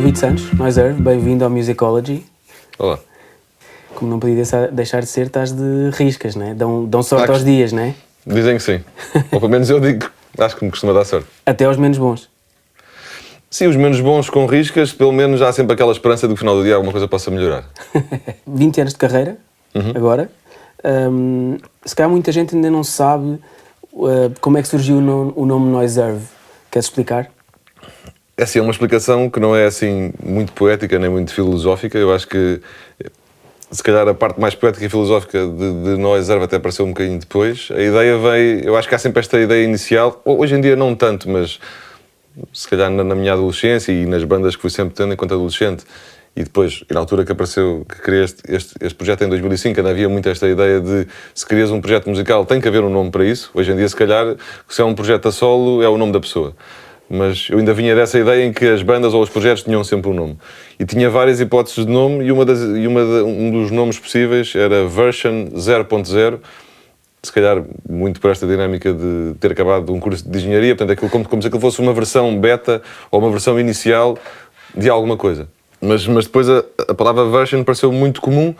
David Santos, Noiserve, bem-vindo ao Musicology. Olá. Como não podia deixar de ser, estás de riscas, né? Dão sorte aos dias, né? Dizem que sim. Ou pelo menos eu digo, acho que me costuma dar sorte. Até aos menos bons. Sim, os menos bons com riscas, pelo menos há sempre aquela esperança de que no final do dia alguma coisa possa melhorar. 20 anos de carreira, agora. Se calhar muita gente ainda não sabe como é que surgiu o nome Noiserve. Queres explicar? É assim, é uma explicação que não é assim muito poética nem muito filosófica. Eu acho que se calhar a parte mais poética e filosófica de Noiserve até apareceu um bocadinho depois. A ideia veio, eu acho que há sempre esta ideia inicial, hoje em dia não tanto, mas se calhar na minha adolescência e nas bandas que fui sempre tendo enquanto adolescente, e depois, na altura que apareceu, que criei este projeto em 2005, ainda havia muito esta ideia de se crias um projeto musical tem que haver um nome para isso. Hoje em dia, se calhar, se é um projeto a solo, é o nome da pessoa. Mas eu ainda vinha dessa ideia em que as bandas ou os projetos tinham sempre um nome. E tinha várias hipóteses de nome e um dos nomes possíveis era Version 0.0, se calhar muito por esta dinâmica de ter acabado um curso de engenharia, portanto aquilo como se aquilo fosse uma versão beta ou uma versão inicial de alguma coisa. Mas depois a palavra version pareceu muito comum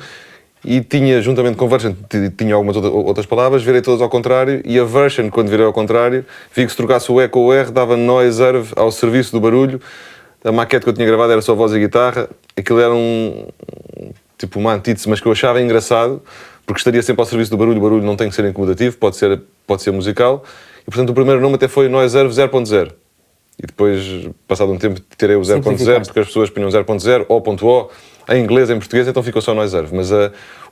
e tinha, juntamente com version, tinha algumas outras palavras, virei todas ao contrário, e a version, quando virei ao contrário, vi que se trocasse o E com o R, dava Noiserve ao serviço do barulho. A maquete que eu tinha gravado era só voz e guitarra, aquilo era tipo uma antítese, mas que eu achava engraçado, porque estaria sempre ao serviço do barulho. O barulho não tem que ser incomodativo, pode ser musical, e portanto o primeiro nome até foi Noiserve 0.0. E depois, passado um tempo, tirei o 0.0, porque as pessoas punham 0.0, O.O, em inglês, em português, então ficou só Noiserve. Mas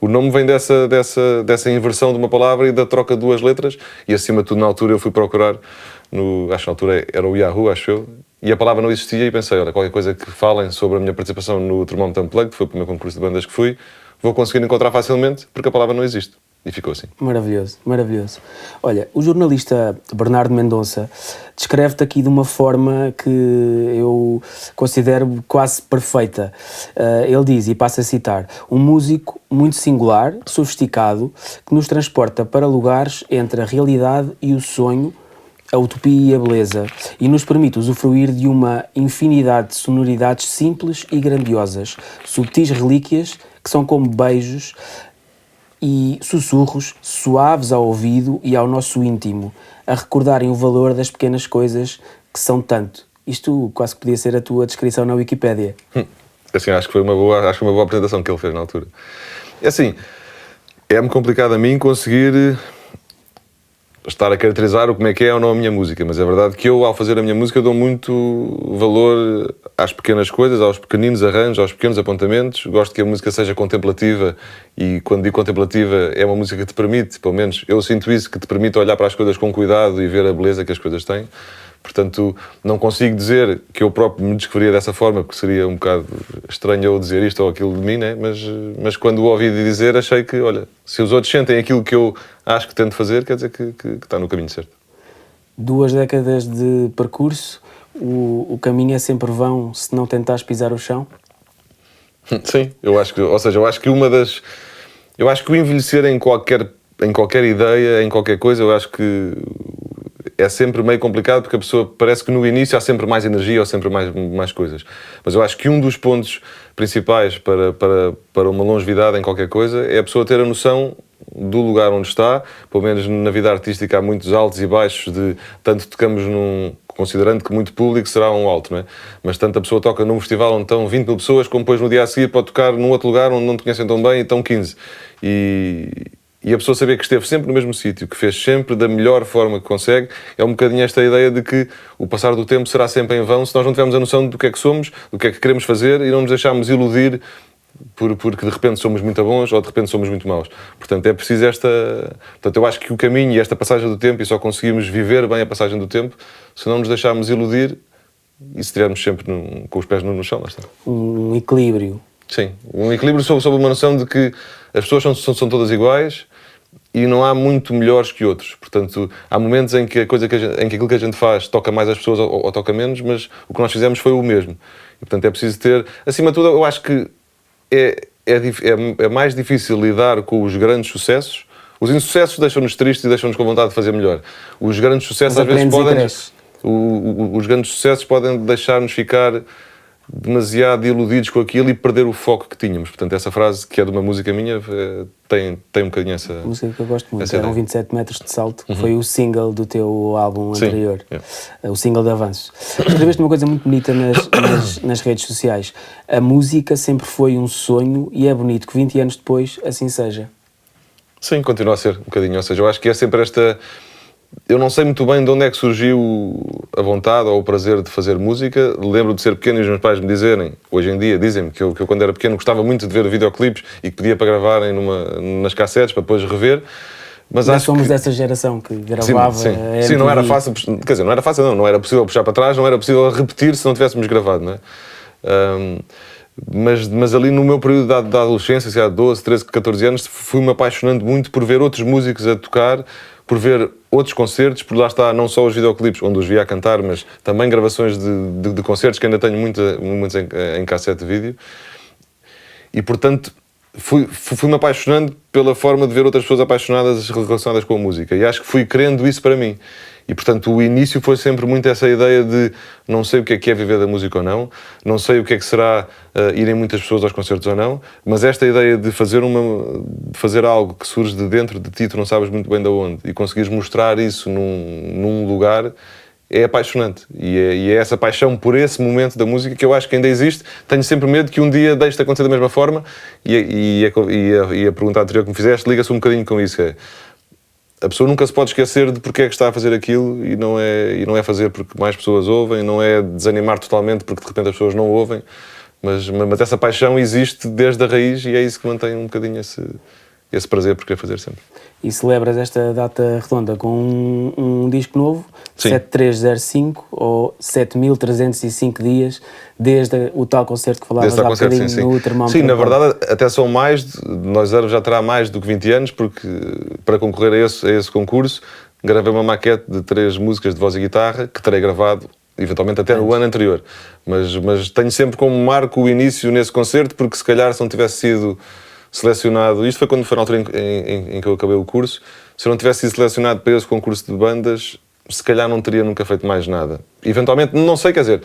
o nome vem dessa inversão de uma palavra e da troca de duas letras, e acima de tudo, na altura, eu fui procurar, acho que na altura era o Yahoo, acho eu, e a palavra não existia, e pensei, olha, qualquer coisa que falem sobre a minha participação no Termómetro Unplugged, que foi o primeiro concurso de bandas que fui, vou conseguir encontrar facilmente, porque a palavra não existe. E ficou assim. Maravilhoso, maravilhoso. Olha, o jornalista Bernardo Mendonça descreve-te aqui de uma forma que eu considero quase perfeita. Ele diz, e passo a citar, um músico muito singular, sofisticado, que nos transporta para lugares entre a realidade e o sonho, a utopia e a beleza, e nos permite usufruir de uma infinidade de sonoridades simples e grandiosas, subtis relíquias que são como beijos e sussurros suaves ao ouvido e ao nosso íntimo, a recordarem o valor das pequenas coisas que são tanto. Isto quase que podia ser a tua descrição na Wikipédia. Assim, acho que foi uma boa apresentação que ele fez na altura. É assim, é-me complicado a mim conseguir estar a caracterizar como é que é ou não a minha música, mas é verdade que eu, ao fazer a minha música, dou muito valor às pequenas coisas, aos pequeninos arranjos, aos pequenos apontamentos. Gosto que a música seja contemplativa, e quando digo contemplativa é uma música que te permite, pelo menos eu sinto isso, que te permite olhar para as coisas com cuidado e ver a beleza que as coisas têm. Portanto, não consigo dizer que eu próprio me descreveria dessa forma, porque seria um bocado estranho eu dizer isto ou aquilo de mim, né? Mas quando o ouvi dizer, achei que, olha, se os outros sentem aquilo que eu acho que tento fazer, quer dizer que está no caminho certo. 2 décadas de percurso, o caminho é sempre vão se não tentares pisar o chão? Sim, eu acho que o envelhecer em qualquer ideia, em qualquer coisa, eu acho que é sempre meio complicado, porque a pessoa parece que no início há sempre mais energia ou sempre mais coisas. Mas eu acho que um dos pontos principais para uma longevidade em qualquer coisa é a pessoa ter a noção do lugar onde está. Pelo menos na vida artística há muitos altos e baixos, tanto tocamos considerando que muito público será um alto, não é? Mas tanto a pessoa toca num festival onde estão 20 mil pessoas, como depois no dia a seguir pode tocar num outro lugar onde não te conhecem tão bem e estão 15. E a pessoa saber que esteve sempre no mesmo sítio, que fez sempre da melhor forma que consegue, é um bocadinho esta ideia de que o passar do tempo será sempre em vão se nós não tivermos a noção do que é que somos, do que é que queremos fazer e não nos deixarmos iludir porque de repente somos muito bons ou de repente somos muito maus. Portanto, é preciso Portanto, eu acho que o caminho e esta passagem do tempo, e só conseguimos viver bem a passagem do tempo se não nos deixarmos iludir e se estivermos sempre com os pés no chão. Lá está. Um equilíbrio. Sim, um equilíbrio sobre uma noção de que as pessoas são todas iguais e não há muito melhores que outros. Portanto, há momentos em que aquilo que a gente faz toca mais as pessoas ou toca menos, mas o que nós fizemos foi o mesmo. E, portanto, é preciso ter... Acima de tudo, eu acho que é mais difícil lidar com os grandes sucessos. Os insucessos deixam-nos tristes e deixam-nos com vontade de fazer melhor. Os grandes sucessos às vezes podem... Os grandes sucessos podem deixar-nos ficar demasiado iludidos com aquilo e perder o foco que tínhamos. Portanto, essa frase, que é de uma música minha, tem um bocadinho essa... A música que eu gosto muito, eram 27 metros de salto, que foi o single do teu álbum anterior, o single de avanço. Escreveste uma coisa muito bonita nas redes sociais. A música sempre foi um sonho e é bonito que 20 anos depois assim seja. Sim, continua a ser um bocadinho. Ou seja, eu acho que é sempre esta... Eu não sei muito bem de onde é que surgiu a vontade ou o prazer de fazer música. Lembro de ser pequeno e os meus pais me dizerem, hoje em dia, dizem-me que eu quando era pequeno gostava muito de ver videoclipes e que pedia para gravarem nas cassetes para depois rever. Mas nós somos dessa geração que gravava. Sim, não era fácil, quer dizer, não era possível puxar para trás, não era possível repetir se não tivéssemos gravado, não é? Mas ali no meu período da adolescência, se há 12, 13, 14 anos, fui-me apaixonando muito por ver outros músicos a tocar, por ver outros concertos, por lá está, não só os videoclipes, onde os via a cantar, mas também gravações de concertos, que ainda tenho muitos em cassete de vídeo. E, portanto, fui-me apaixonando pela forma de ver outras pessoas apaixonadas relacionadas com a música. E acho que fui querendo isso para mim. E, portanto, o início foi sempre muito essa ideia de não sei o que é viver da música ou não sei o que é que será irem muitas pessoas aos concertos ou não, mas esta ideia de fazer algo que surge de dentro de ti, tu não sabes muito bem de onde, e conseguires mostrar isso num lugar, é apaixonante. E é essa paixão por esse momento da música que eu acho que ainda existe. Tenho sempre medo que um dia deixe de acontecer da mesma forma, e a pergunta anterior que me fizeste liga-se um bocadinho com isso, a pessoa nunca se pode esquecer de porque é que está a fazer aquilo e não é fazer porque mais pessoas ouvem, não é desanimar totalmente porque de repente as pessoas não ouvem, mas essa paixão existe desde a raiz e é isso que mantém um bocadinho esse prazer por querer fazer sempre. E celebras esta data redonda com um disco novo, 7305 ou 7305 dias, desde o tal concerto que falavas há bocadinho no Termómetro. Sim, na verdade até são Nós já terá mais do que 20 anos, porque para concorrer a esse concurso gravei uma maquete de 3 músicas de voz e guitarra que terei gravado eventualmente até no ano anterior, mas tenho sempre como marco o início nesse concerto, porque se calhar se não tivesse sido selecionado, isto foi na altura em que eu acabei o curso, se eu não tivesse sido selecionado para esse concurso de bandas, se calhar não teria nunca feito mais nada. Eventualmente, não sei, quer dizer,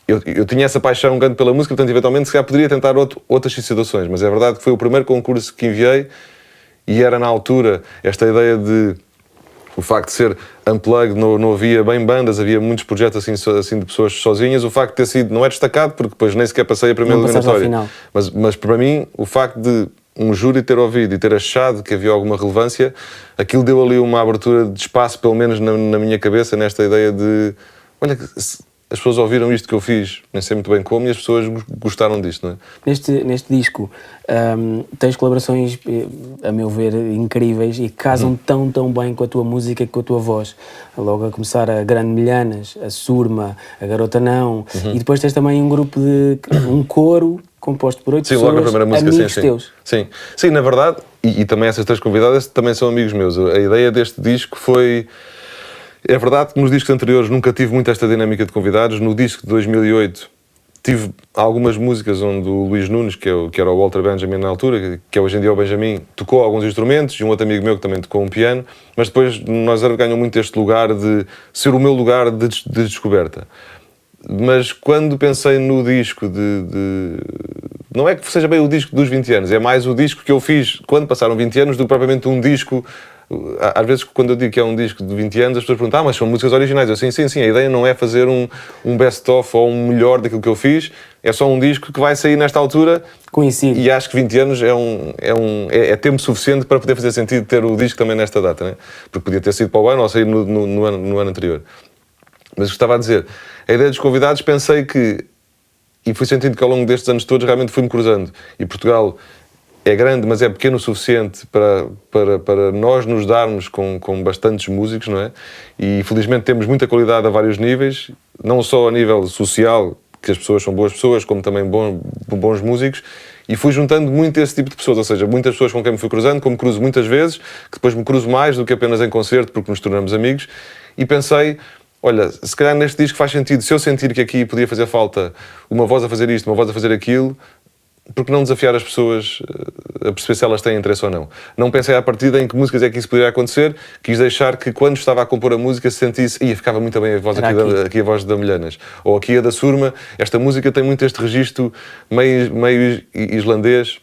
eu tinha essa paixão grande pela música, portanto, eventualmente, se calhar poderia tentar outras situações, mas é verdade que foi o primeiro concurso que enviei e era na altura esta ideia de o facto de ser unplugged, não havia bem bandas, havia muitos projetos assim de pessoas sozinhas. O facto de ter sido, não é destacado, porque depois nem sequer passei a primeira eliminatória. Mas para mim, o facto de um júri ter ouvido e ter achado que havia alguma relevância, aquilo deu ali uma abertura de espaço, pelo menos na minha cabeça, nesta ideia de, olha, as pessoas ouviram isto que eu fiz, nem sei muito bem como, e as pessoas gostaram disto, não é? Neste disco tens colaborações, a meu ver, incríveis e que casam tão bem com a tua música e com a tua voz. Logo a começar a Grande Milhanas, a Surma, a Garota Não, e depois tens também um grupo um coro composto por 8 pessoas, logo a primeira música, amigos teus. Sim, na verdade, e também essas 3 convidadas também são amigos meus. A ideia deste disco foi... É verdade que nos discos anteriores nunca tive muito esta dinâmica de convidados. No disco de 2008 tive algumas músicas onde o Luís Nunes, que era o Walter Benjamin na altura, que é hoje em dia o Benjamin, tocou alguns instrumentos, e um outro amigo meu que também tocou um piano, mas depois nós ganhamos muito este lugar de ser o meu lugar de descoberta. Mas quando pensei no disco não é que seja bem o disco dos 20 anos, é mais o disco que eu fiz quando passaram 20 anos do que propriamente um disco. Às vezes, quando eu digo que é um disco de 20 anos, as pessoas perguntam, mas são músicas originais. Eu, sim, a ideia não é fazer um best-of ou um melhor daquilo que eu fiz, é só um disco que vai sair nesta altura. Coincide. E acho que 20 anos é tempo suficiente para poder fazer sentido ter o disco também nesta data, né? Porque podia ter sido para o ano ou sair no ano anterior. Mas gostava a dizer, a ideia dos convidados, pensei que, e fui sentindo que ao longo destes anos todos realmente fui-me cruzando, e Portugal é grande, mas é pequeno o suficiente para nós nos darmos com bastantes músicos, não é? E felizmente temos muita qualidade a vários níveis, não só a nível social, que as pessoas são boas pessoas, como também bons músicos, e fui juntando muito esse tipo de pessoas, ou seja, muitas pessoas com quem me fui cruzando, como me cruzo muitas vezes, que depois me cruzo mais do que apenas em concerto, porque nos tornamos amigos, e pensei, olha, se calhar neste disco faz sentido, se eu sentir que aqui podia fazer falta uma voz a fazer isto, uma voz a fazer aquilo, porque não desafiar as pessoas a perceber se elas têm interesse ou não? Não pensei à partida em que músicas é que isso poderia acontecer, quis deixar que quando estava a compor a música se sentisse, ficava muito bem a voz aqui a voz da Milhanas, ou aqui a da Surma, esta música tem muito este registro meio islandês.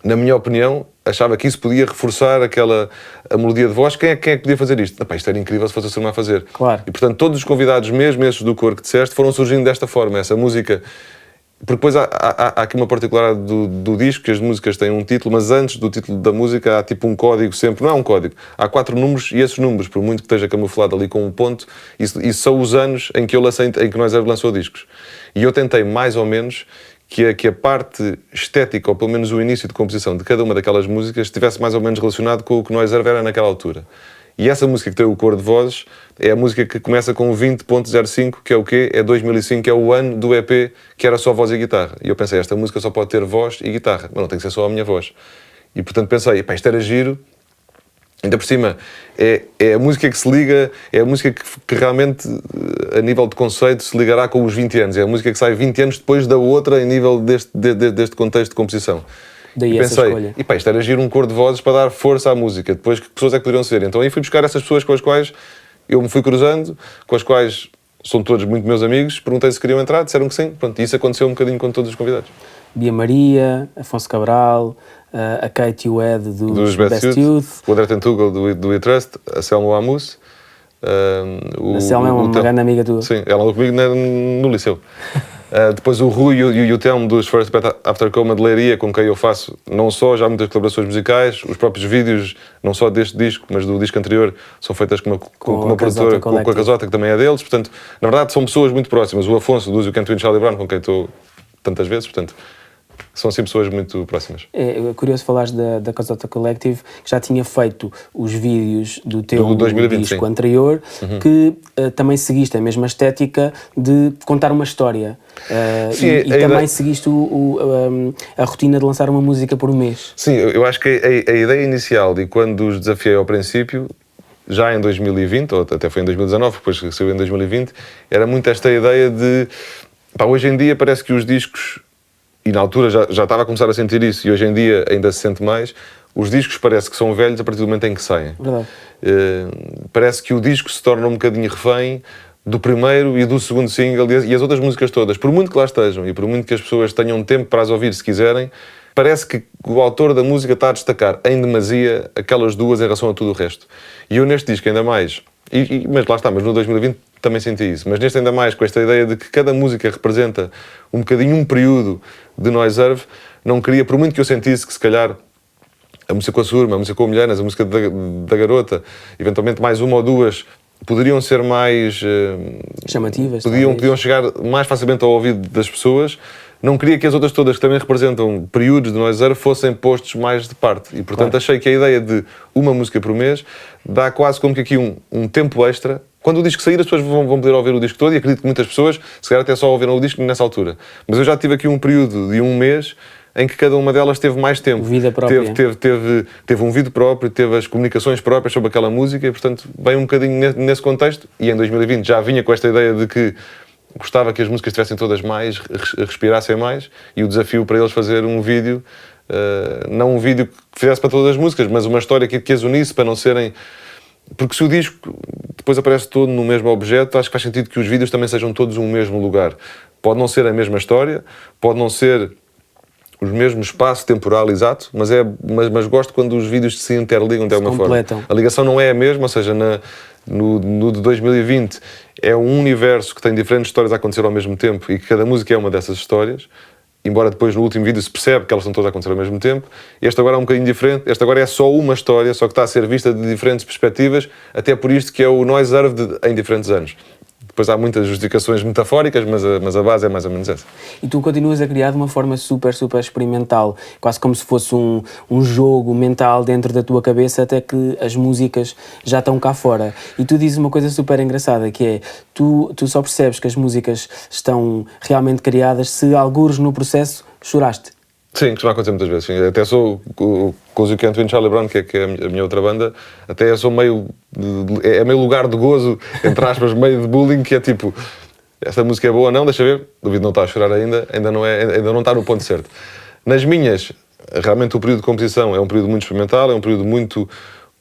Na minha opinião, achava que isso podia reforçar a melodia de voz. Quem é que podia fazer isto? Isto era incrível se fosse a Surma a fazer. Claro. E portanto todos os convidados, mesmo esses do coro que disseste, foram surgindo desta forma, essa música. Porque depois há aqui uma particularidade do disco, que as músicas têm um título, mas antes do título da música há tipo um código sempre, não é um código, há 4 números e esses números, por muito que esteja camuflado ali com um ponto, isso são os anos em que em que Noise Earth lançou discos. E eu tentei mais ou menos que a parte estética, ou pelo menos o início de composição de cada uma daquelas músicas, estivesse mais ou menos relacionado com o que Noise Earth era naquela altura. E essa música que tem o coro de vozes é a música que começa com 20.05, que é o quê? É 2005, que é o ano do EP, que era só voz e guitarra. E eu pensei, esta música só pode ter voz e guitarra, mas não tem que ser só a minha voz. E portanto pensei, isto era giro. Ainda por cima, é a música que se liga, é a música que realmente, a nível de conceito, se ligará com os 20 anos. É a música que sai 20 anos depois da outra, em nível deste contexto de composição. Daí e essa pensei, escolha. Isto era giro um coro de vozes para dar força à música. Depois, que pessoas é que poderiam ser? Então aí fui buscar essas pessoas com as quais eu me fui cruzando, com as quais são todos muito meus amigos, perguntei se queriam entrar, disseram que sim. Pronto, e isso aconteceu um bocadinho com todos os convidados. Bia Maria, Afonso Cabral, a Kate Wed dos Best Youth. O André Tentugal do We Trust, a Selma Amus. A Selma é uma grande amiga tua. Sim, ela andou comigo no liceu. Depois o Rui e o Telmo dos First Pet After Coma de Leiria, com quem eu faço não só já muitas colaborações musicais, os próprios vídeos, não só deste disco, mas do disco anterior, são feitas com uma produtora, com a Casota, que também é deles. Portanto, na verdade, são pessoas muito próximas. O Afonso, do You Can't Win Charlie Brown, com quem estou tantas vezes, portanto, são assim pessoas muito próximas. É curioso falares da Casota Collective, que já tinha feito os vídeos do teu 2020, disco sim. anterior, que também seguiste a mesma estética de contar uma história. Sim, e também seguiste a rotina de lançar uma música por mês. Sim, eu acho que a ideia inicial, e quando os desafiei ao princípio, já em 2020, ou até foi em 2019, depois que saiu em 2020, era muito esta ideia de... hoje em dia parece que os discos... E na altura já estava a começar a sentir isso, e hoje em dia ainda se sente mais, os discos parece que são velhos a partir do momento em que saem. Verdade. Parece que o disco se torna um bocadinho refém do primeiro e do segundo single, e as outras músicas todas, por muito que lá estejam, e por muito que as pessoas tenham tempo para as ouvir se quiserem, parece que o autor da música está a destacar em demasia aquelas duas em relação a tudo o resto. E eu neste disco ainda mais, mas lá está, mas no 2020 também senti isso, mas neste ainda mais com esta ideia de que cada música representa um bocadinho um período de Noise Earth, não queria, por muito que eu sentisse que se calhar a música com a Surma, a música com a Milhanas, a música da Garota, eventualmente mais uma ou duas, poderiam ser mais... chamativas. Podiam chegar mais facilmente ao ouvido das pessoas. Não queria que as outras todas, que também representam períodos de Noise Earth, fossem postos mais de parte. E, portanto, achei que a ideia de uma música por mês dá quase como que aqui um tempo extra. Quando o disco sair, as pessoas vão poder ouvir o disco todo, e acredito que muitas pessoas, se calhar até só ouviram o disco nessa altura. Mas eu já tive aqui um período de um mês em que cada uma delas teve mais tempo. Vida própria. Teve um vídeo próprio, teve as comunicações próprias sobre aquela música, e, portanto, veio um bocadinho nesse contexto. E em 2020 já vinha com esta ideia de que gostava que as músicas estivessem todas mais, respirassem mais, e o desafio para eles fazer um vídeo, não um vídeo que fizesse para todas as músicas, mas uma história que as unisse para não serem... Porque se o disco depois aparece todo no mesmo objeto, acho que faz sentido que os vídeos também sejam todos no mesmo lugar. Pode não ser a mesma história, pode não ser o mesmo espaço temporal exato, mas gosto quando os vídeos se interligam de alguma forma. A ligação não é a mesma, ou seja, no de 2020 é um universo que tem diferentes histórias a acontecer ao mesmo tempo e que cada música é uma dessas histórias, embora depois no último vídeo se percebe que elas estão todas a acontecer ao mesmo tempo. Este agora é um bocadinho diferente, este agora é só uma história, só que está a ser vista de diferentes perspectivas, até por isto que é o Noise Earth em diferentes anos. Depois há muitas justificações metafóricas, mas a base é mais ou menos essa. E tu continuas a criar de uma forma super experimental, quase como se fosse um jogo mental dentro da tua cabeça, até que as músicas já estão cá fora. E tu dizes uma coisa super engraçada, que é, tu só percebes que as músicas estão realmente criadas se algures no processo choraste. Sim, costuma acontecer muitas vezes. Sim. Até sou, com os You Can't Win Charlie Brown, que é a minha outra banda, até sou meio lugar de gozo, entre aspas, meio de bullying, que é tipo, esta música é boa ou não, deixa ver, duvido não estar a chorar ainda não está no ponto certo. Nas minhas, realmente o período de composição é um período muito experimental, é um período muito,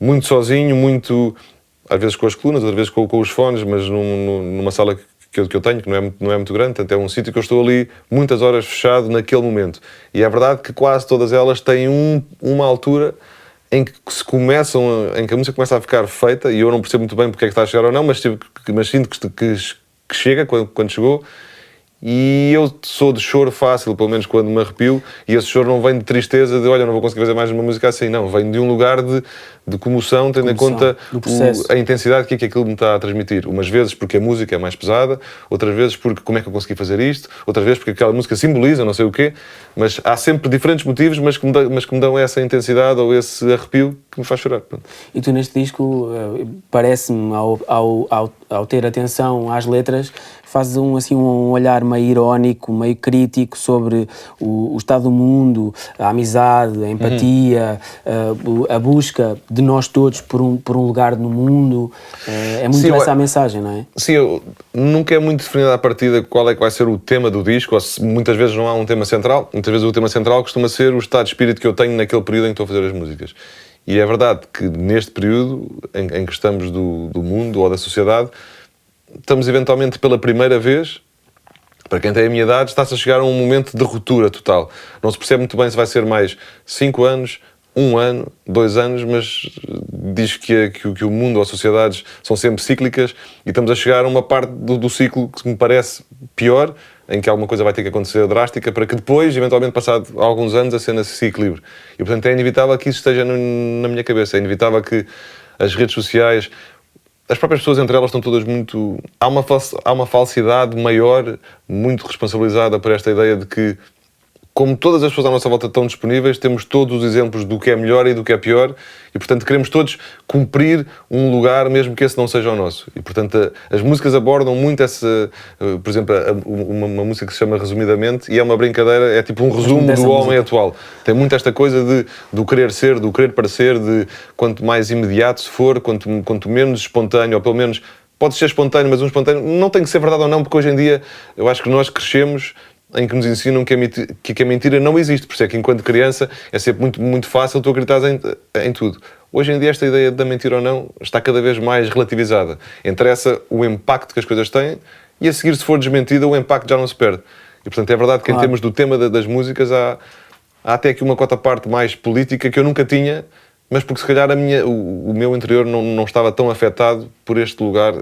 muito sozinho, muito, às vezes com as colunas, às vezes com os fones, mas numa sala que eu tenho, que não é muito grande, portanto é um sítio que eu estou ali muitas horas fechado naquele momento. E é verdade que quase todas elas têm uma altura em que em que a música começa a ficar feita, e eu não percebo muito bem porque é que está a chegar ou não, mas sinto que chega quando chegou. E eu sou de choro fácil, pelo menos quando me arrepio, e esse choro não vem de tristeza, de olha, não vou conseguir fazer mais uma música assim, não, vem de um lugar de comoção, tendo em conta a intensidade que aquilo me está a transmitir. Umas vezes porque a música é mais pesada, outras vezes porque como é que eu consegui fazer isto, outras vezes porque aquela música simboliza não sei o quê, mas há sempre diferentes motivos, mas que me dão essa intensidade ou esse arrepio que me faz chorar. E tu neste disco, parece-me, ao ter atenção às letras, fazes um olhar meio irónico, meio crítico sobre o estado do mundo, a amizade, a empatia, a busca de nós todos por um lugar no mundo. É muito essa a mensagem, não é? Sim, nunca é muito definida à partida qual é que vai ser o tema do disco, ou muitas vezes não há um tema central, muitas vezes o tema central costuma ser o estado de espírito que eu tenho naquele período em que estou a fazer as músicas. E é verdade que neste período em que estamos do mundo ou da sociedade, estamos eventualmente pela primeira vez, para quem tem a minha idade, está-se a chegar a um momento de ruptura total. Não se percebe muito bem se vai ser mais 5 anos, 1 ano, 2 anos, mas diz que o mundo ou as sociedades são sempre cíclicas e estamos a chegar a uma parte do ciclo que me parece pior, em que alguma coisa vai ter que acontecer drástica para que depois, eventualmente, passado alguns anos, a cena se equilibre. E, portanto, é inevitável que isso esteja na minha cabeça. É inevitável que as redes sociais, as próprias pessoas entre elas estão todas muito... Há uma falsidade maior, muito responsabilizada por esta ideia de que, como todas as pessoas à nossa volta estão disponíveis, temos todos os exemplos do que é melhor e do que é pior e, portanto, queremos todos cumprir um lugar, mesmo que esse não seja o nosso. E, portanto, as músicas abordam muito essa... Por exemplo, uma música que se chama Resumidamente, e é uma brincadeira, é tipo um resumo do homem atual. Tem muito esta coisa do querer ser, do querer parecer, de quanto mais imediato se for, quanto menos espontâneo, ou pelo menos pode ser espontâneo, mas um espontâneo não tem que ser verdade ou não, porque hoje em dia eu acho que nós crescemos em que nos ensinam que a mentira não existe. Por isso é que, enquanto criança, é sempre muito, muito fácil tu acreditares em tudo. Hoje em dia, esta ideia da mentira ou não está cada vez mais relativizada. Interessa o impacto que as coisas têm e, a seguir, se for desmentida, o impacto já não se perde. E, portanto, é verdade que, em termos do tema das músicas, há até aqui uma cota parte mais política que eu nunca tinha, mas porque, se calhar, o meu interior não estava tão afetado por este lugar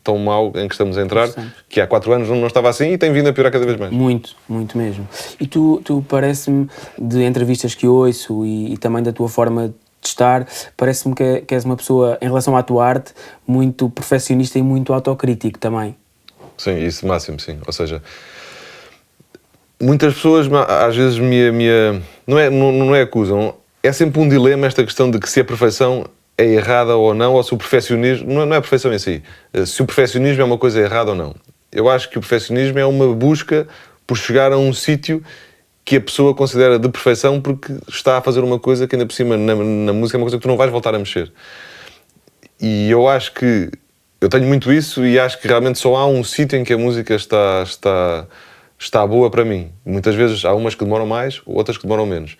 tão mau em que estamos a entrar, que há 4 anos não estava assim e tem vindo a piorar cada vez mais. Muito, muito mesmo. E tu parece-me, de entrevistas que ouço e também da tua forma de estar, parece-me que és uma pessoa, em relação à tua arte, muito perfeccionista e muito autocrítico também. Sim, isso máximo, sim. Ou seja, muitas pessoas às vezes não é acusam, é sempre um dilema esta questão de que se a perfeição é errada ou não, ou se o perfeccionismo... Não é a perfeição em si. Se o perfeccionismo é uma coisa errada ou não. Eu acho que o perfeccionismo é uma busca por chegar a um sítio que a pessoa considera de perfeição porque está a fazer uma coisa que, ainda por cima, na música é uma coisa que tu não vais voltar a mexer. E eu acho que... Eu tenho muito isso e acho que realmente só há um sítio em que a música está boa para mim. Muitas vezes há umas que demoram mais, outras que demoram menos.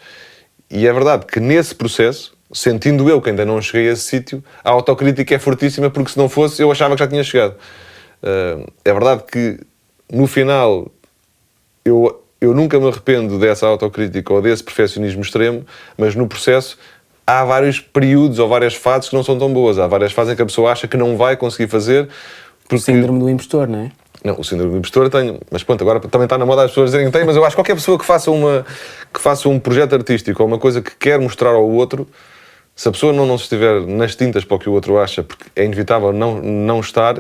E é verdade que nesse processo, sentindo eu que ainda não cheguei a esse sítio, a autocrítica é fortíssima, porque se não fosse, eu achava que já tinha chegado. É verdade que, no final, eu nunca me arrependo dessa autocrítica ou desse perfeccionismo extremo, mas no processo há vários períodos ou várias fases que não são tão boas. Há várias fases em que a pessoa acha que não vai conseguir fazer. O síndrome do impostor, não é? Não, o síndrome do impostor tenho, mas pronto, agora também está na moda as pessoas dizerem que tem, mas eu acho que qualquer pessoa que faça um projeto artístico ou uma coisa que quer mostrar ao outro, se a pessoa não estiver nas tintas para o que o outro acha, porque é inevitável não estar,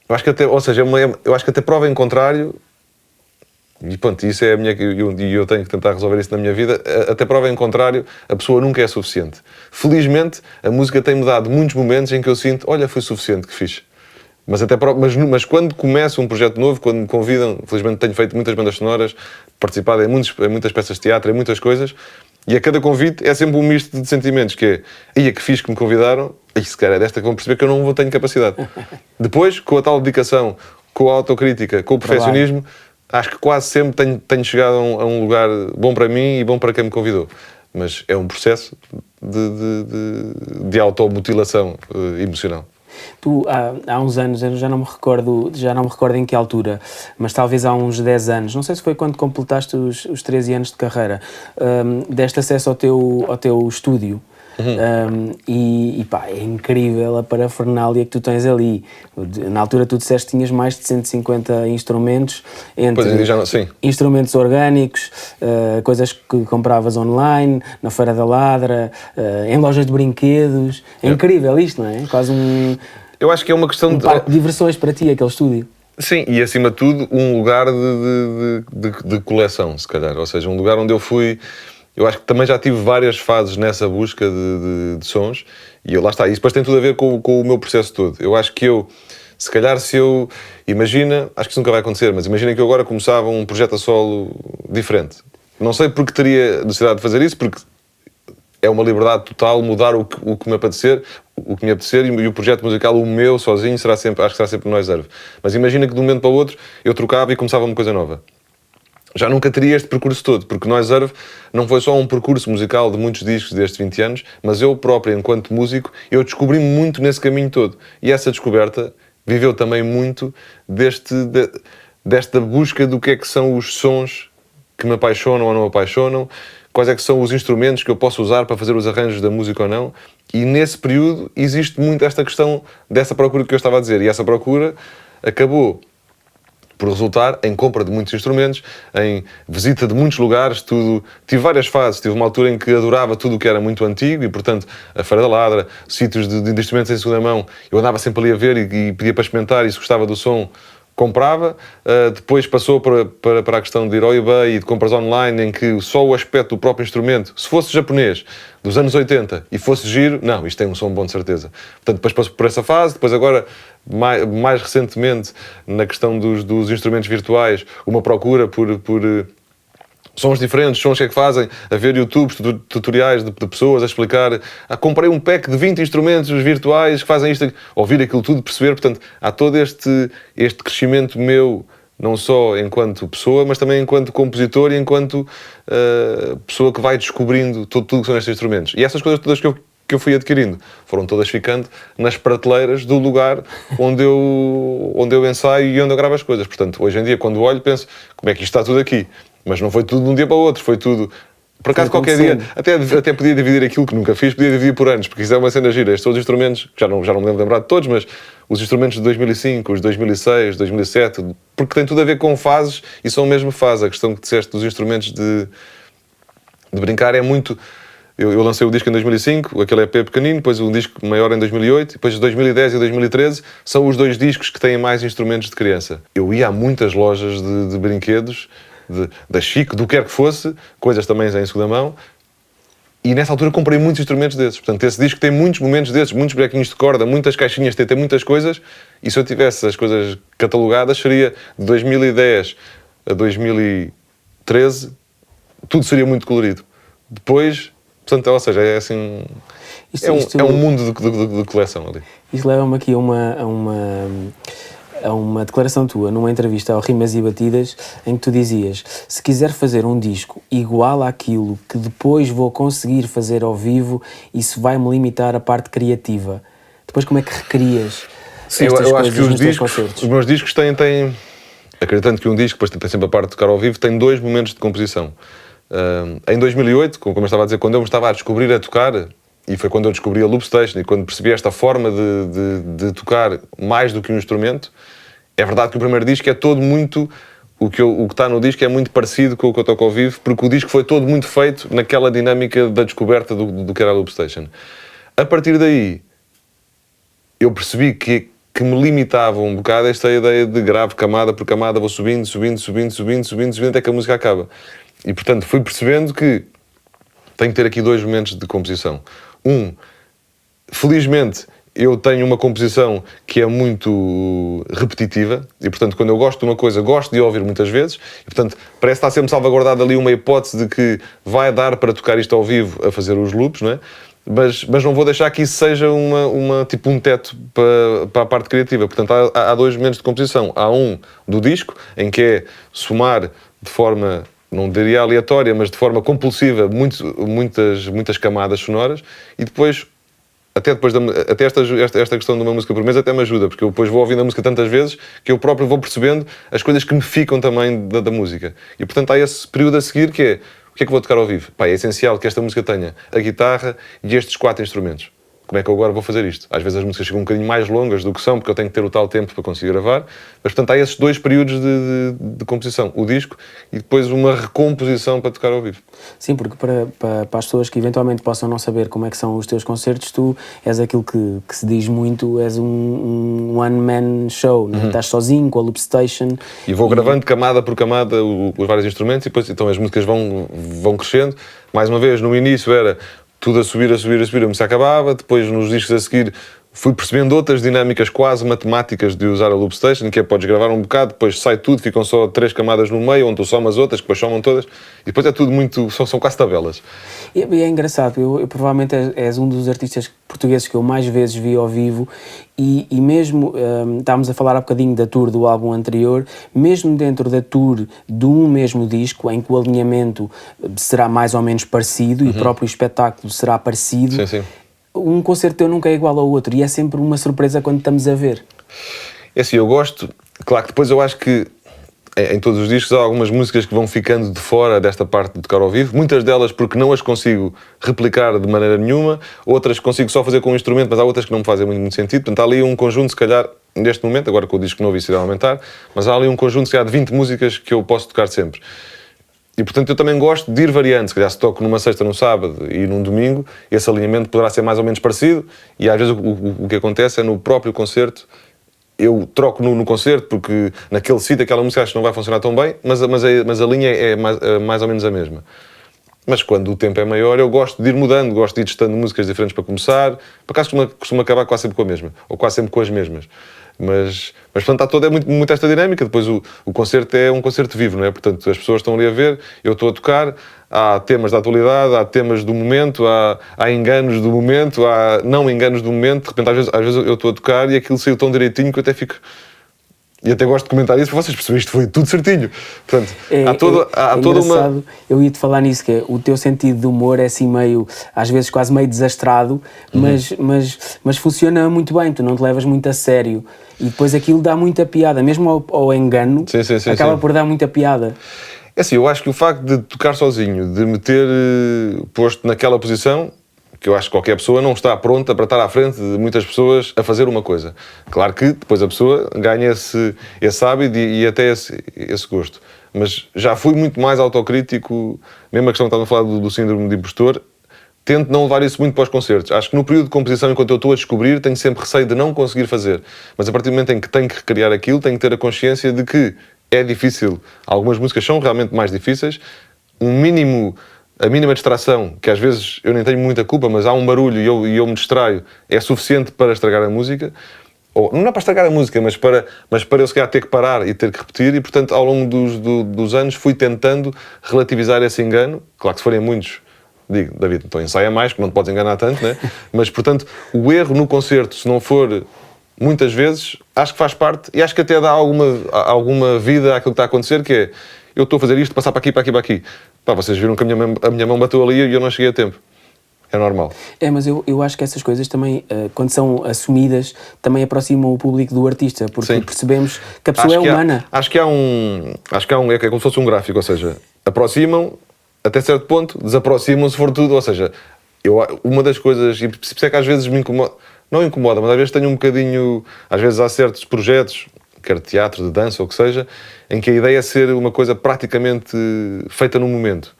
eu acho que até, ou seja, eu acho que até prova em contrário, e pronto, isso é a minha, e eu tenho que tentar resolver isso na minha vida, até prova em contrário, a pessoa nunca é suficiente. Felizmente, a música tem-me dado muitos momentos em que eu sinto, olha, foi suficiente que fiz. Mas quando começa um projeto novo, quando me convidam, felizmente tenho feito muitas bandas sonoras, participado em muitas peças de teatro, em muitas coisas, e a cada convite é sempre um misto de sentimentos, que é, ia que fixe que me convidaram, e se calhar é desta que vão perceber que eu não tenho capacidade. Depois, com a tal dedicação, com a autocrítica, com o perfeccionismo, acho que quase sempre tenho chegado a um lugar bom para mim e bom para quem me convidou. Mas é um processo de automutilação emocional. Tu, há uns anos, eu já não me recordo em que altura, mas talvez há uns 10 anos, não sei se foi quando completaste os 13 anos de carreira, deste acesso ao teu estúdio. E pá, é incrível a parafernália que tu tens ali. Na altura tu disseste que tinhas mais de 150 instrumentos, entre instrumentos orgânicos, coisas que compravas online, na Feira da Ladra, em lojas de brinquedos. É incrível isto, não é? Quase eu acho que é uma questão de parque de diversões para ti, aquele estúdio. Sim, e acima de tudo um lugar de coleção, se calhar. Ou seja, um lugar onde eu fui... Eu acho que também já tive várias fases nessa busca de sons e lá está, isso depois tem tudo a ver com o meu processo todo. Eu acho que se calhar imagina, acho que isso nunca vai acontecer, mas imagina que eu agora começava um projeto a solo diferente. Não sei porque teria necessidade de fazer isso, porque é uma liberdade total mudar o que me apetecer, e o projeto musical, o meu, sozinho, acho que será sempre Noise Erva. Mas imagina que de um momento para o outro eu trocava e começava uma coisa nova. Já nunca teria este percurso todo, porque Noise Erva não foi só um percurso musical de muitos discos destes 20 anos, mas eu próprio, enquanto músico, eu descobri muito nesse caminho todo. E essa descoberta viveu também muito desta busca do que é que são os sons que me apaixonam ou não apaixonam, quais é que são os instrumentos que eu posso usar para fazer os arranjos da música ou não. E nesse período existe muito esta questão dessa procura que eu estava a dizer. E essa procura acabou por resultar em compra de muitos instrumentos, em visita de muitos lugares, tudo. Tive várias fases. Tive uma altura em que adorava tudo o que era muito antigo e, portanto, a Feira da Ladra, sítios de instrumentos em segunda mão, eu andava sempre ali a ver e pedia para experimentar, e se gostava do som, comprava. Depois passou para a questão de ir ao eBay e de compras online, em que só o aspecto do próprio instrumento, se fosse japonês, dos anos 80, e fosse giro, não, isto tem um som bom de certeza. Portanto, depois passou por essa fase, depois agora, mais recentemente, na questão dos instrumentos virtuais, uma procura por sons diferentes, sons que é que fazem, a ver YouTube, tutoriais de pessoas a explicar, comprei um pack de 20 instrumentos virtuais que fazem isto, ouvir aquilo tudo, perceber, portanto, há todo este crescimento meu, não só enquanto pessoa, mas também enquanto compositor e enquanto pessoa que vai descobrindo tudo que são estes instrumentos. E essas coisas todas que eu fui adquirindo foram todas ficando nas prateleiras do lugar onde eu ensaio e onde eu gravo as coisas. Portanto, hoje em dia, quando olho, penso, como é que isto está tudo aqui? Mas não foi tudo de um dia para o outro, foi tudo... Por acaso, qualquer dia, até podia dividir aquilo que nunca fiz, podia dividir por anos, porque isso é uma cena gira. Estes são os instrumentos, que já não me lembro lembrar de todos, mas os instrumentos de 2005, os de 2006, 2007, porque tem tudo a ver com fases e são a mesma fase. A questão que disseste dos instrumentos de brincar é muito... Eu lancei o disco em 2005, aquele EP pequenino, depois um disco maior em 2008, depois 2010 e 2013 são os 2 discos que têm mais instrumentos de criança. Eu ia a muitas lojas de brinquedos, da Chico, do que quer que fosse, coisas também em segunda mão, e nessa altura comprei muitos instrumentos desses. Portanto, esse disco tem muitos momentos desses, muitos brequinhos de corda, muitas caixinhas, tem muitas coisas, e se eu tivesse as coisas catalogadas, seria de 2010 a 2013, tudo seria muito colorido. Depois... Portanto, ou seja, é assim... É um mundo de coleção ali. Isto leva-me aqui a uma declaração tua, numa entrevista ao Rimas e Batidas, em que tu dizias: se quiser fazer um disco igual àquilo que depois vou conseguir fazer ao vivo, isso vai-me limitar a parte criativa. Depois como é que recrias estas acho que nos teus concertos? Os meus discos têm... Acreditando que um disco, depois tem sempre a parte de tocar ao vivo, tem 2 momentos de composição. Em 2008, como eu estava a dizer, quando eu me estava a descobrir a tocar, e foi quando eu descobri a Loop Station e quando percebi esta forma de tocar mais do que um instrumento, é verdade que o primeiro disco é todo muito... O que está no disco é muito parecido com o que eu toco ao vivo, porque o disco foi todo muito feito naquela dinâmica da descoberta do que era a Loop Station. A partir daí, eu percebi que me limitava um bocado esta ideia de grave camada por camada, vou subindo, até que a música acaba. E, portanto, fui percebendo que tenho que ter aqui 2 momentos de composição. Felizmente, eu tenho uma composição que é muito repetitiva e, portanto, quando eu gosto de uma coisa, gosto de ouvir muitas vezes e, portanto, parece estar sempre salvaguardada ali uma hipótese de que vai dar para tocar isto ao vivo a fazer os loops, não é? mas não vou deixar que isso seja tipo um teto para a parte criativa. Portanto, há dois momentos de composição. Há um do disco, em que é somar de forma, não diria aleatória, mas de forma compulsiva, muitas camadas sonoras, e depois, até esta questão de uma música por mês até me ajuda, porque eu depois vou ouvindo a música tantas vezes que eu próprio vou percebendo as coisas que me ficam também da música. E portanto há esse período a seguir que é: o que é que vou tocar ao vivo? Pá, é essencial que esta música tenha a guitarra e estes 4 instrumentos. Como é que eu agora vou fazer isto? Às vezes as músicas ficam um bocadinho mais longas do que são, porque eu tenho que ter o tal tempo para conseguir gravar, mas portanto há esses 2 períodos de composição: o disco e depois uma recomposição para tocar ao vivo. Sim, porque para as pessoas que eventualmente possam não saber como é que são os teus concertos, tu és aquilo que se diz muito, és um one-man show, né? Estás sozinho com a loop station. E vou gravando camada por camada os vários instrumentos, e depois então as músicas vão crescendo. Mais uma vez, no início era tudo a subir, a música acabava. Depois, nos discos a seguir, fui percebendo outras dinâmicas quase matemáticas de usar a loop station, que é: podes gravar um bocado, depois sai tudo, ficam só 3 camadas no meio, onde tu somas outras, que depois somam todas, e depois é tudo muito, são quase tabelas. E é engraçado, eu provavelmente és um dos artistas portugueses que eu mais vezes vi ao vivo, e mesmo, estávamos a falar há bocadinho da tour do álbum anterior, mesmo dentro da tour de um mesmo disco, em que o alinhamento será mais ou menos parecido, e o próprio espetáculo será parecido, Sim, sim. Um concerto teu nunca é igual ao outro, e é sempre uma surpresa quando estamos a ver. É assim, eu gosto, claro que depois eu acho que em todos os discos há algumas músicas que vão ficando de fora desta parte de tocar ao vivo, muitas delas porque não as consigo replicar de maneira nenhuma, outras consigo só fazer com um instrumento, mas há outras que não me fazem muito sentido. Portanto, há ali um conjunto, se calhar, neste momento, agora com o disco novo isso irá aumentar, mas há ali um conjunto, se calhar, de 20 músicas que eu posso tocar sempre. E, portanto, eu também gosto de ir variando. Se calhar, se toco numa sexta, num sábado e num domingo, esse alinhamento poderá ser mais ou menos parecido, e às vezes o que acontece é no próprio concerto, eu troco no concerto, porque naquele sítio aquela música acho que não vai funcionar tão bem, mas a linha é mais ou menos a mesma. Mas quando o tempo é maior, eu gosto de ir mudando, gosto de ir testando músicas diferentes para começar. Por acaso costumo acabar quase sempre com a mesma, ou quase sempre com as mesmas. Mas portanto, há toda muito esta dinâmica. Depois o concerto é um concerto vivo, não é? Portanto, as pessoas estão ali a ver, eu estou a tocar, há temas da atualidade, há temas do momento, há enganos do momento, há não enganos do momento. De repente, às vezes eu estou a tocar e aquilo saiu tão direitinho que eu até fico... E até gosto de comentar isso, para vocês perceberem, isto foi tudo certinho. Portanto, há toda uma... Eu ia-te falar nisso, que é, o teu sentido de humor é assim meio, às vezes quase meio desastrado, mas funciona muito bem, tu não te levas muito a sério. E depois aquilo dá muita piada, mesmo ao engano, acaba por dar muita piada. É assim, eu acho que o facto de tocar sozinho, de me ter posto naquela posição, que eu acho que qualquer pessoa não está pronta para estar à frente de muitas pessoas a fazer uma coisa. Claro que depois a pessoa ganha esse hábito e até esse gosto. Mas já fui muito mais autocrítico, mesmo a questão que estava a falar do síndrome de impostor, tento não levar isso muito para os concertos. Acho que no período de composição, enquanto eu estou a descobrir, tenho sempre receio de não conseguir fazer. Mas a partir do momento em que tenho que recriar aquilo, tenho que ter a consciência de que é difícil. Algumas músicas são realmente mais difíceis. A mínima distração, que às vezes eu nem tenho muita culpa, mas há um barulho e eu me distraio, é suficiente para estragar a música. Ou, não é para estragar a música, mas para eu se calhar ter que parar e ter que repetir. E portanto, ao longo dos anos, fui tentando relativizar esse engano. Claro que se forem muitos, digo, David, então ensaia mais, que não te podes enganar tanto, né? Mas portanto, o erro no concerto, se não for muitas vezes, acho que faz parte e acho que até dá alguma vida àquilo que está a acontecer, que é: eu estou a fazer isto, passar para aqui, para aqui, para aqui. Pá, vocês viram que a minha mão bateu ali e eu não cheguei a tempo. É normal. É, mas eu acho que essas coisas também, quando são assumidas, também aproximam o público do artista, porque Sim. percebemos que a pessoa é humana. Acho que há é como se fosse um gráfico, ou seja, aproximam até certo ponto, desaproximam se for tudo, ou seja, uma das coisas, e por isso é que às vezes me incomoda, não incomoda, mas às vezes tenho um bocadinho, às vezes há certos projetos, quer de teatro, de dança ou o que seja, em que a ideia é ser uma coisa praticamente feita no momento.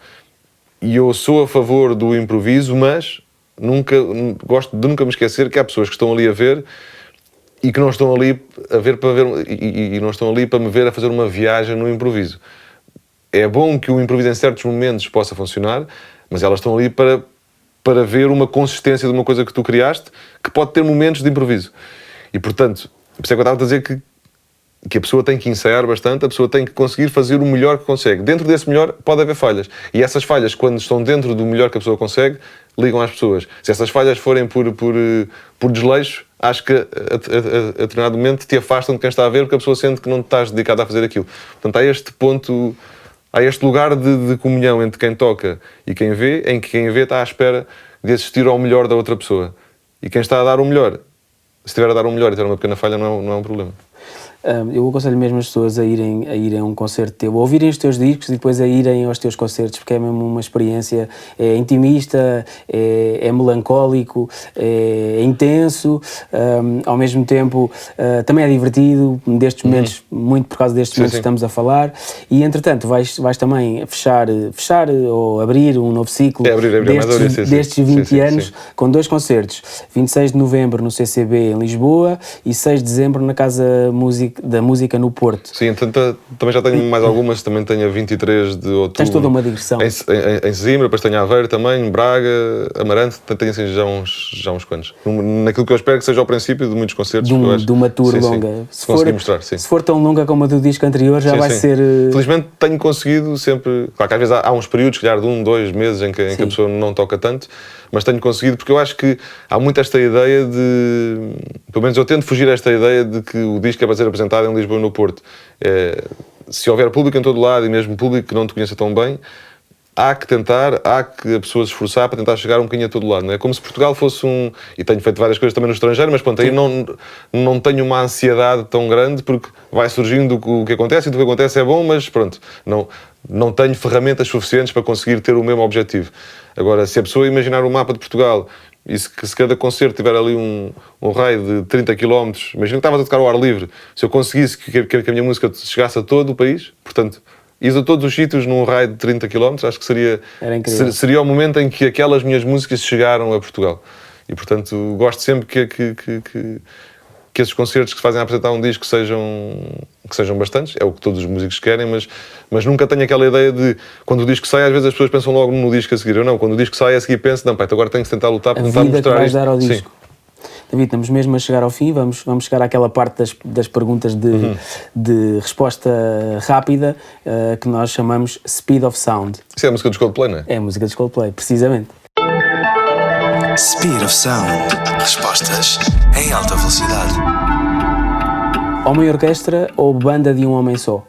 E eu sou a favor do improviso, mas gosto de nunca me esquecer que há pessoas que estão ali a ver e que não estão ali a ver para ver e não estão ali para me ver a fazer uma viagem no improviso. É bom que o improviso em certos momentos possa funcionar, mas elas estão ali para ver uma consistência de uma coisa que tu criaste, que pode ter momentos de improviso. E portanto, por isso é que eu estava a dizer que a pessoa tem que ensaiar bastante, a pessoa tem que conseguir fazer o melhor que consegue. Dentro desse melhor pode haver falhas. E essas falhas, quando estão dentro do melhor que a pessoa consegue, ligam às pessoas. Se essas falhas forem por desleixo, acho que a determinado momento te afastam de quem está a ver, porque a pessoa sente que não estás dedicado a fazer aquilo. Portanto, há este ponto, há este lugar de comunhão entre quem toca e quem vê, em que quem vê está à espera de assistir ao melhor da outra pessoa. E quem está a dar o melhor, se estiver a dar o melhor e ter uma pequena falha, não é um problema. Eu aconselho mesmo as pessoas a irem a um concerto teu, a ouvirem os teus discos e depois a irem aos teus concertos, porque é mesmo uma experiência, é intimista, é melancólico, é intenso, ao mesmo tempo também é divertido, destes momentos, muito por causa destes momentos que estamos a falar, e entretanto vais também fechar ou abrir um novo ciclo destes 20 anos com 2 concertos, 26 de novembro no CCB em Lisboa e 6 de dezembro na Casa da Música no Porto. Sim, também já tenho mais algumas, também tenho a 23 de outubro. Tens toda uma digressão. Em Sesimbra, depois tenho Aveiro também, Braga, Amarante, tenho assim já uns quantos. Naquilo que eu espero que seja ao princípio de muitos concertos. De uma tour longa. Sim. Se for tão longa como a do disco anterior, já vai ser... Felizmente tenho conseguido sempre... Claro que às vezes há uns períodos, se calhar de 1-2 meses, em que a pessoa não toca tanto, mas tenho conseguido, porque eu acho que há muito esta ideia de... Pelo menos eu tento fugir a esta ideia de que o disco é para ser apresentado em Lisboa e no Porto. Se houver público em todo lado e mesmo público que não te conheça tão bem, há que a pessoa se esforçar para tentar chegar um bocadinho a todo lado. Não é como se Portugal fosse e tenho feito várias coisas também no estrangeiro, mas pronto, aí não tenho uma ansiedade tão grande, porque vai surgindo o que acontece, e do que acontece é bom, mas pronto, não tenho ferramentas suficientes para conseguir ter o mesmo objetivo. Agora, se a pessoa imaginar o mapa de Portugal e se cada concerto tiver ali um raio de 30 km, imagina que estava a tocar ao ar livre, se eu conseguisse que a minha música chegasse a todo o país, portanto, ir a todos os sítios num raio de 30 km, acho que seria o momento em que aquelas minhas músicas chegaram a Portugal. E, portanto, gosto sempre que esses concertos que se fazem a apresentar um disco sejam bastantes, é o que todos os músicos querem, mas nunca tenho aquela ideia de, quando o disco sai, às vezes as pessoas pensam logo no disco a seguir. Eu não, quando o disco sai a seguir penso, não, agora tenho que tentar lutar para tentar mostrar que vais dar ao disco. David, estamos mesmo a chegar ao fim, vamos chegar àquela parte das perguntas de resposta rápida, que nós chamamos Speed of Sound. Isso é a música dos Coldplay, não é? É a música dos Coldplay, precisamente. Speed of Sound. Respostas em alta velocidade. Homem-orquestra ou banda de um homem só?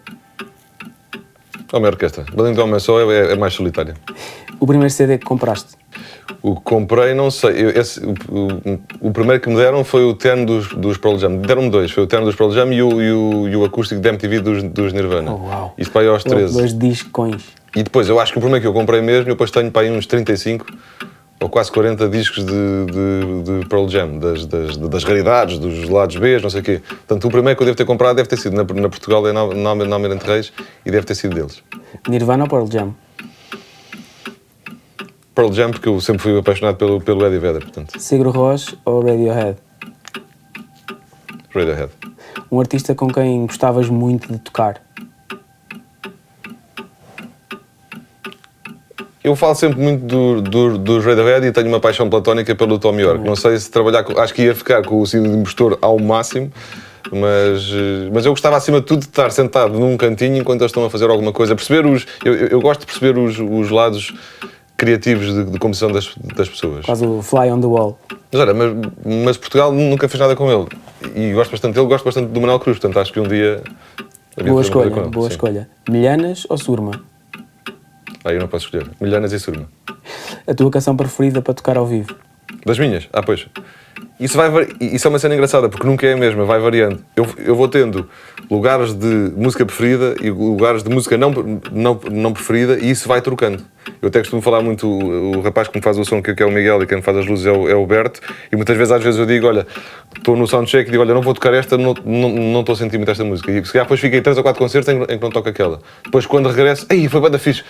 Homem-orquestra. Banda de um homem só é mais solitária. O primeiro CD que compraste? O que comprei, não sei. O primeiro que me deram foi o terno dos Pearl Jam. Deram-me 2. Foi o terno dos Pearl Jam e o acústico de MTV dos Nirvana. Oh, uau. Isso para aí aos 13. 2 discões. E depois, eu acho que o primeiro que eu comprei mesmo, eu depois tenho para aí uns 35 ou quase 40 discos de Pearl Jam, das raridades, dos lados B, não sei o quê. Portanto, o primeiro que eu devo ter comprado deve ter sido na Portugal, na Almirante Reis, e deve ter sido deles. Nirvana ou Pearl Jam? Pearl Jam, porque eu sempre fui apaixonado pelo Eddie Vedder, portanto. Sigur Rós ou Radiohead? Radiohead. Um artista com quem gostavas muito de tocar? Eu falo sempre muito dos Radiohead e tenho uma paixão platónica pelo Tom York. Não sei se trabalhar acho que ia ficar com o Síndrome de Impostor ao máximo, mas eu gostava acima de tudo de estar sentado num cantinho enquanto eles estão a fazer alguma coisa. Eu gosto de perceber os lados criativos de composição das pessoas. Quase o Fly on the Wall. Mas olha, mas Portugal nunca fez nada com ele. E gosto bastante dele, gosto bastante do Manuel Cruz, portanto acho que um dia... Boa escolha. Milhanas ou Surma? Eu não posso escolher. Milhanas e Surma. A tua canção preferida para tocar ao vivo? Das minhas? Pois. Isso é uma cena engraçada, porque nunca é a mesma, vai variando. Eu vou tendo lugares de música preferida e lugares de música não preferida, e isso vai trocando. Eu até costumo falar muito, o rapaz que me faz o som, que é o Miguel, e quem me faz as luzes é o Berto, e muitas vezes, eu digo, olha, estou no soundcheck e digo, olha, não vou tocar esta, não estou a sentir muito esta música. E se calhar depois fiquei 3 ou 4 concertos em que não toco aquela. Depois, quando regresso, foi bem da fixe.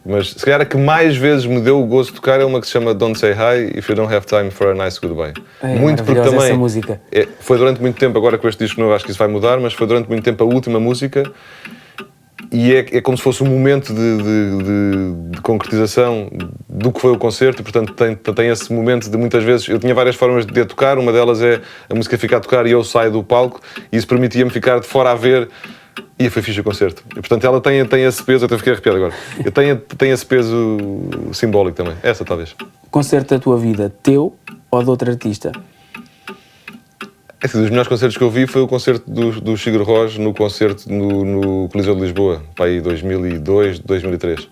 Mas se calhar a que mais vezes me deu o gosto de tocar é uma que se chama Don't Say Hi If You Don't Have Time For A Nice Goodbye. Muito porque também essa música. Foi durante muito tempo, agora com este disco novo acho que isso vai mudar, mas foi durante muito tempo a última música, e é como se fosse um momento de concretização do que foi o concerto, e portanto tem esse momento de, muitas vezes, eu tinha várias formas de a tocar, uma delas é a música ficar a tocar e eu saio do palco, e isso permitia-me ficar de fora a ver. E foi fixe o concerto. E, portanto, ela tem esse peso, eu até fiquei arrepiado agora. Tem esse peso simbólico também. Essa, talvez. concerto da tua vida, teu ou de outro artista? Assim, dos melhores concertos que eu vi foi o concerto do Sigur Rós no concerto no Coliseu de Lisboa, para aí 2002, 2003.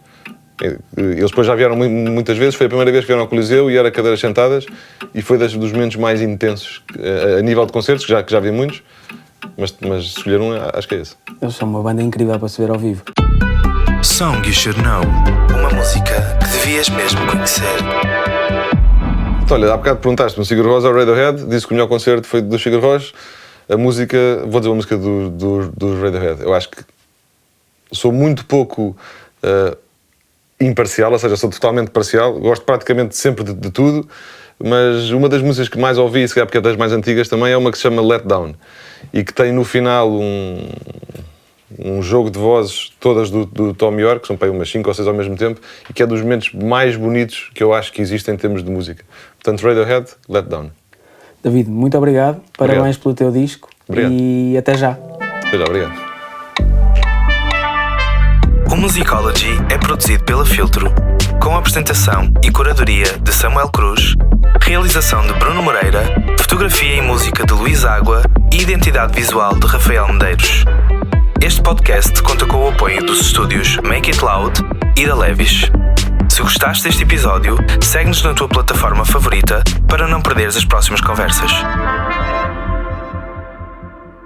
Eles depois já vieram muitas vezes, foi a primeira vez que vieram ao Coliseu e era cadeiras sentadas e foi dos momentos mais intensos a nível de concertos, que já vi muitos, mas escolher um, acho que é esse. Eles são uma banda incrível para se ver ao vivo. Song You Should Know. Uma música que devias mesmo conhecer. Então, olha, há bocado perguntaste-me, Sigur Rós ou Radiohead, disse que o melhor concerto foi do Sigur Rós. A música, vou dizer uma música do Radiohead. Eu acho que sou muito pouco imparcial, ou seja, sou totalmente parcial, gosto praticamente sempre de tudo, mas uma das músicas que mais ouvi, se calhar porque é das mais antigas também, é uma que se chama Let Down, e que tem no final um jogo de vozes todas do Tom York, que são para aí umas 5 ou 6 ao mesmo tempo, e que é dos momentos mais bonitos que eu acho que existem em termos de música. Portanto, Radiohead, Let Down. David, muito obrigado, parabéns pelo teu disco. Obrigado. E até já. Até já, obrigado. O Musicology é produzido pela Filtro, com apresentação e curadoria de Samuel Cruz, realização de Bruno Moreira, fotografia e música de Luís Água e identidade visual de Rafael Medeiros. Este podcast conta com o apoio dos estúdios Make It Loud e da Levis. Se gostaste deste episódio, segue-nos na tua plataforma favorita para não perderes as próximas conversas.